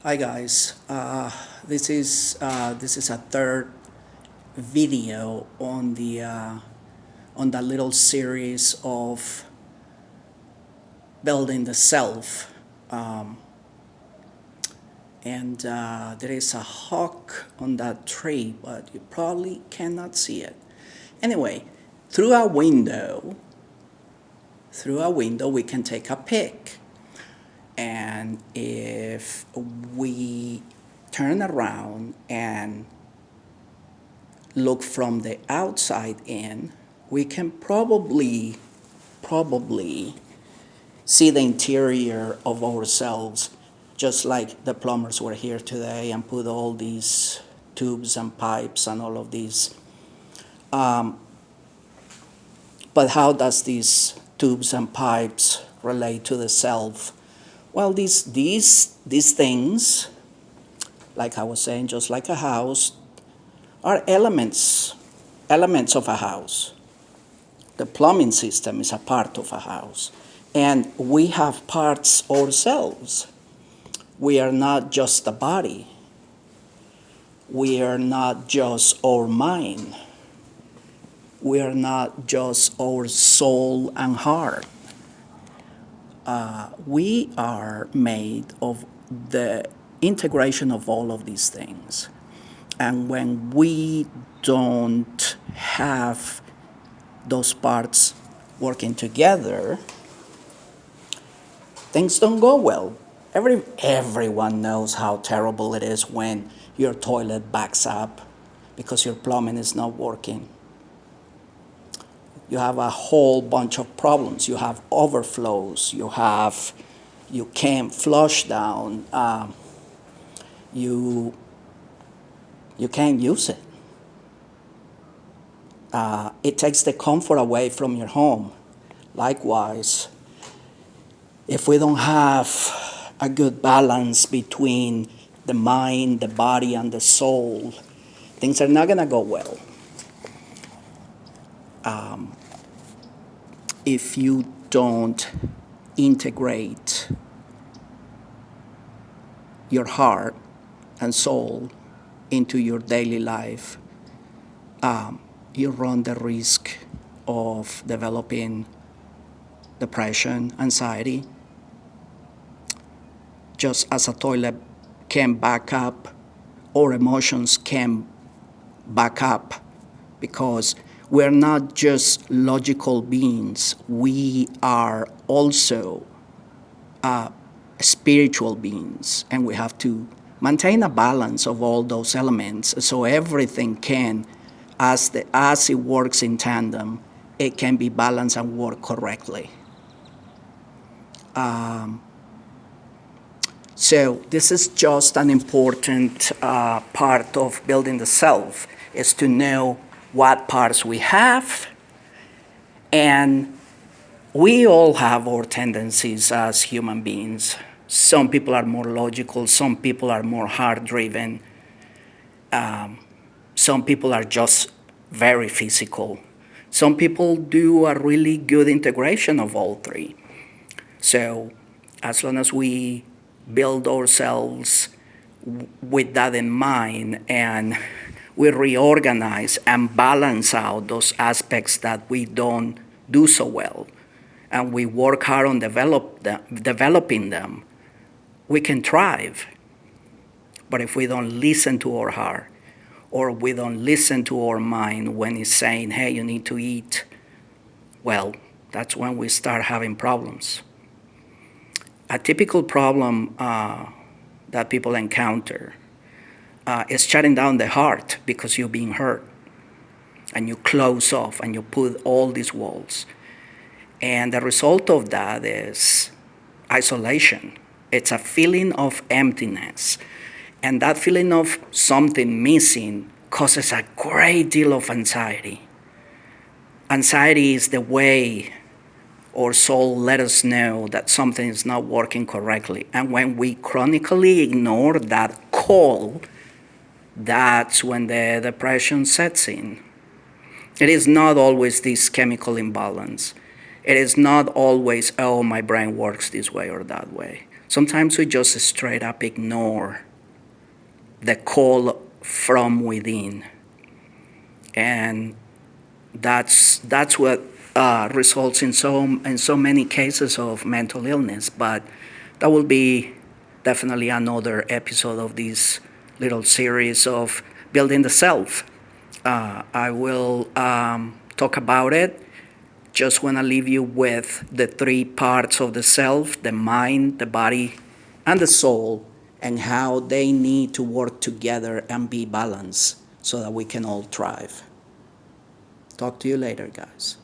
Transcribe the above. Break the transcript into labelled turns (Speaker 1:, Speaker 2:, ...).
Speaker 1: Hi guys, this is a third video on the little series of building the self, and there is a hawk on that tree, but you probably cannot see it. Anyway, through a window, we can take a pic. And if we turn around and look from the outside in, we can probably see the interior of ourselves, just like the plumbers were here today and put all these tubes and pipes and all of these. But how does these tubes and pipes relate to the self? Well, these things, like I was saying, just like a house, are elements of a house. The plumbing system is a part of a house. And we have parts ourselves. We are not just the body. We are not just our mind. We are not just our soul and heart. We are made of the integration of all of these things. And when we don't have those parts working together, things don't go well. Everyone knows how terrible it is when your toilet backs up because your plumbing is not working. You have a whole bunch of problems. You have overflows. You can't flush down. You can't use it. It takes the comfort away from your home. Likewise, if we don't have a good balance between the mind, the body, and the soul, things are not going to go well. If you don't integrate your heart and soul into your daily life, you run the risk of developing depression, anxiety. Just as a toilet can back up, our emotions can back up, because we're not just logical beings. We are also spiritual beings, and we have to maintain a balance of all those elements so everything can, as it works in tandem, it can be balanced and work correctly. So this is just an important part of building the self, is to know what parts we have. And we all have our tendencies as human beings. Some people are more logical, some people are more heart-driven, some people are just very physical. Some people do a really good integration of all three. So as long as we build ourselves with that in mind, and we reorganize and balance out those aspects that we don't do so well, and we work hard on developing them, we can thrive. But if we don't listen to our heart, or we don't listen to our mind when it's saying, hey, you need to eat, well, that's when we start having problems. A typical problem that people encounter is shutting down the heart because you're being hurt, and you close off and you put all these walls. And the result of that is isolation. It's a feeling of emptiness. And that feeling of something missing causes a great deal of anxiety. Anxiety is the way our soul let us know that something is not working correctly. And when we chronically ignore that call, that's when the depression sets in. It is not always this chemical imbalance. It is not always, oh, my brain works this way or that way. Sometimes we just straight up ignore the call from within, and that's what results in so many cases of mental illness. But that will be definitely another episode of this little series of building the self. I will talk about it. Just want to leave you with the three parts of the self: the mind, the body, and the soul, and how they need to work together and be balanced so that we can all thrive. Talk to you later, guys.